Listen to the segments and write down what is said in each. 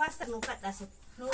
faster nu kadhasit. Nu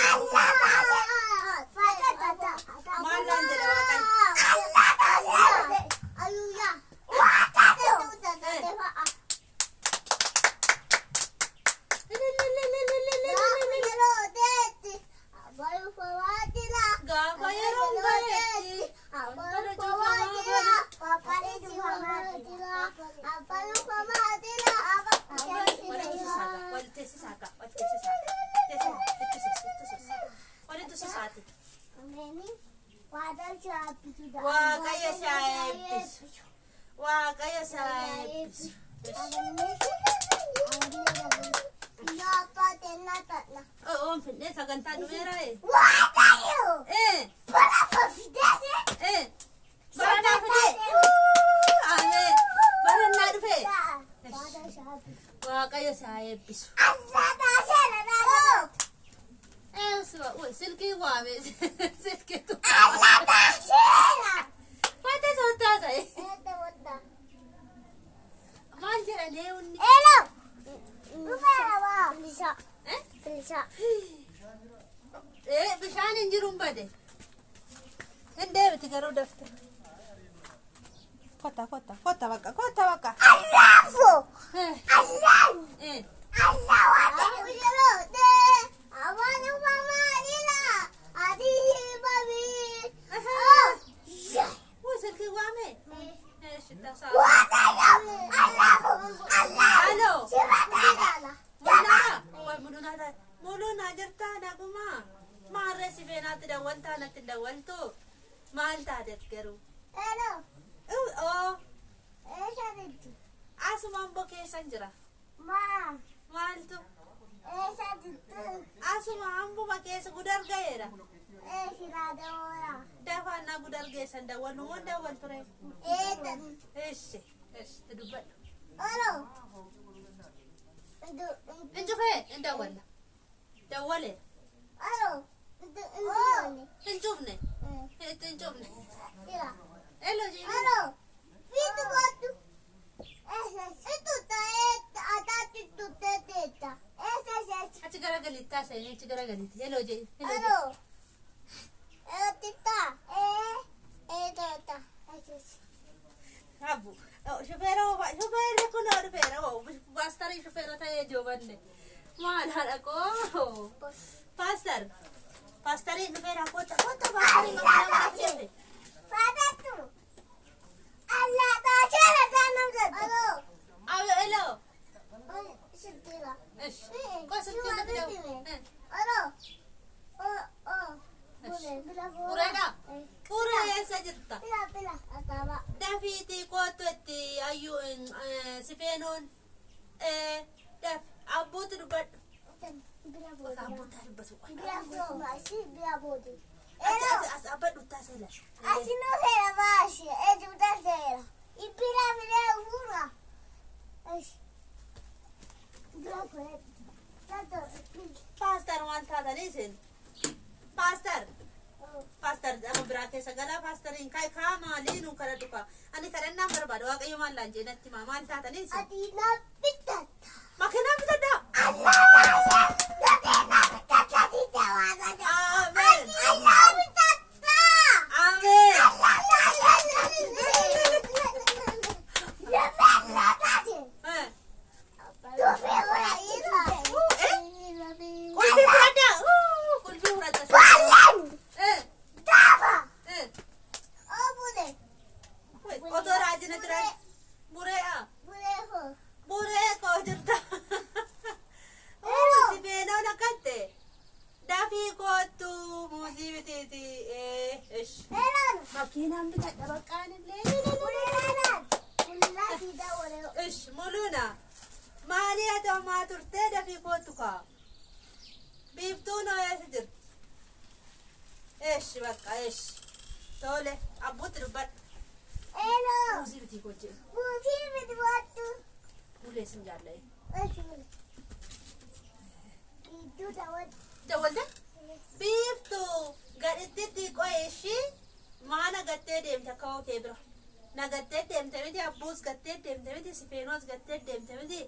Nagattee deemte miti abbuus gattee deemte miti sifeenos gattee deemte miti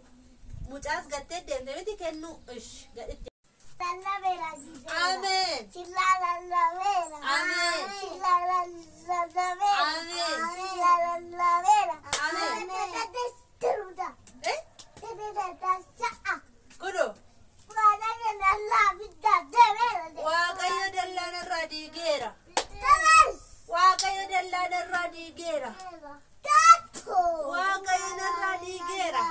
mucaas gattee deemte miti kennu ish gadhitti Amen. Kudu. Waaqayyo dallaan irraa diigeera. Waaqayyo dallaan irraa diigeera. Waaqayyo narraa diigeera.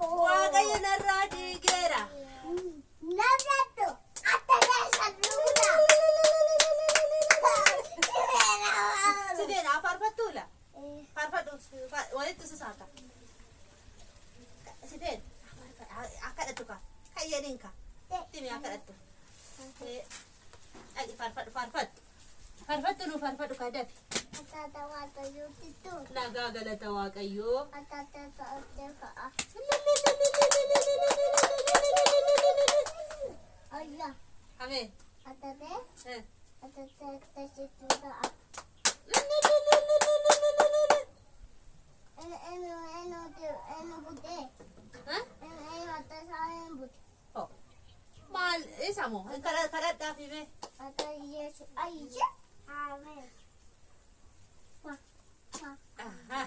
Waaqayyo narraa diigeera. Sideen farfattuula. Farfadhu walitti susaata. Sideen akkadhattu ka. Kayyadiin ka. Timi akkadhattu. Farfadhu farfadhu. Farfattu nu farfadhu ka dafi. Nagaa galata Waaqayyoo. Amen. Oh. Mal isa mo. Karat dafi be. Aha.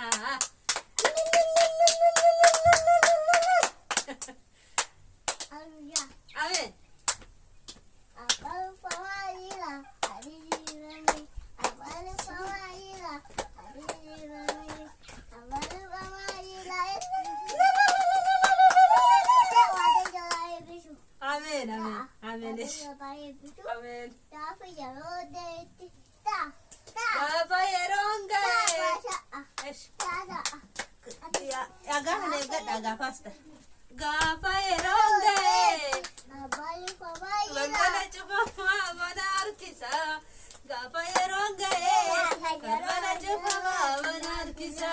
Aha. Amen. Amen, amen, amen. Amen. Gaafa yeroon ga'e. Gaafa neegadha gaafasta. Gaafa yeroon ga'e. Balbala cufamaa mana harkisa. Gaafa yeroon ga'e. Balbala cufamaa mana harkisa.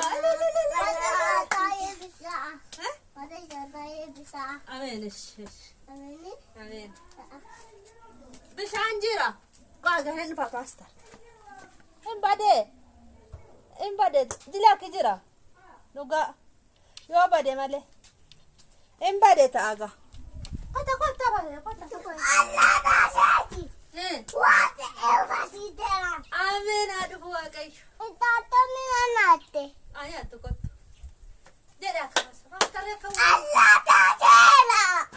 Amen. Amen. Bishaan jira. Waaqa hin fakkaasta. Hin badee dilaaki jira. Dhugaa yoo badee malee. Hin badee ta'aga. Kota badee kota. Amen adufu Waaqayyo. Ayaatu kottu. Jedhe akkamas. Fakkaree akka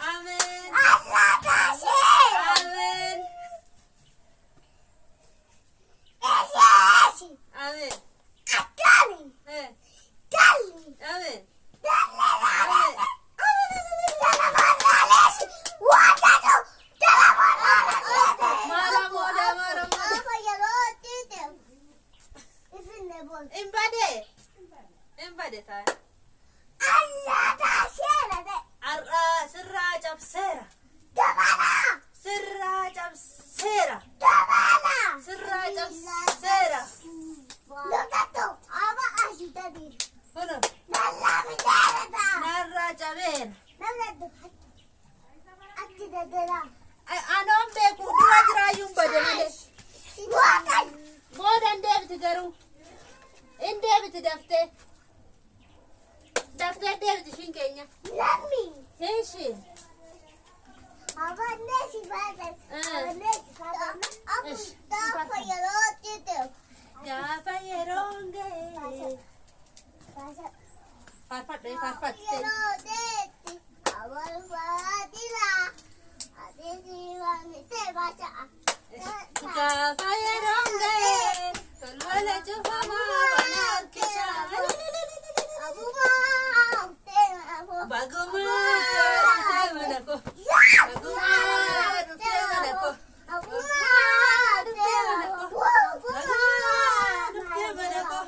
Amen. Amen. Amen. Amen. Embade tayo. Sirraa cabseera. Sirraa cabseera. Sirraa cabseera. Kuno. Narraa cabeera. Anoon beeku dura jiraayyuun bade malee. Boodan deebiti garuu. In deebiti daftee. Daftee deebiti ishiin keenya. Heeshi. Gaafa yeroon ga'e. Farfadhu farfadhu. Gaafa yeroon ga'e. Balbala cufamaa mana harkisa. Bagumaa dhuftee mana ko. Bagumaa dhuftee mana ko. Bagumaa dhuftee mana ko. Bagumaa dhuftee mana ko.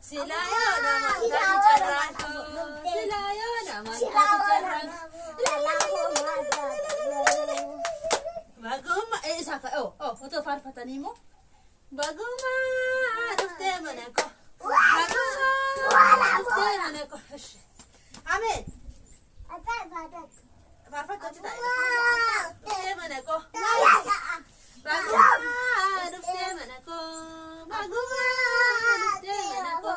Silaa yoo namaan kan carraan ko. Silaa yoo namaan kan carraan ko. Bagumaa isa ka otoo faarfatanii moo. Bagumaa dhuftee mana ko. Bagumaa dhuftee mana ko. Amen. Farfadhu achi taa'e. Dhuftee mana ko. Bagumaa dhuftee mana ko. Bagumaa dhuftee mana ko.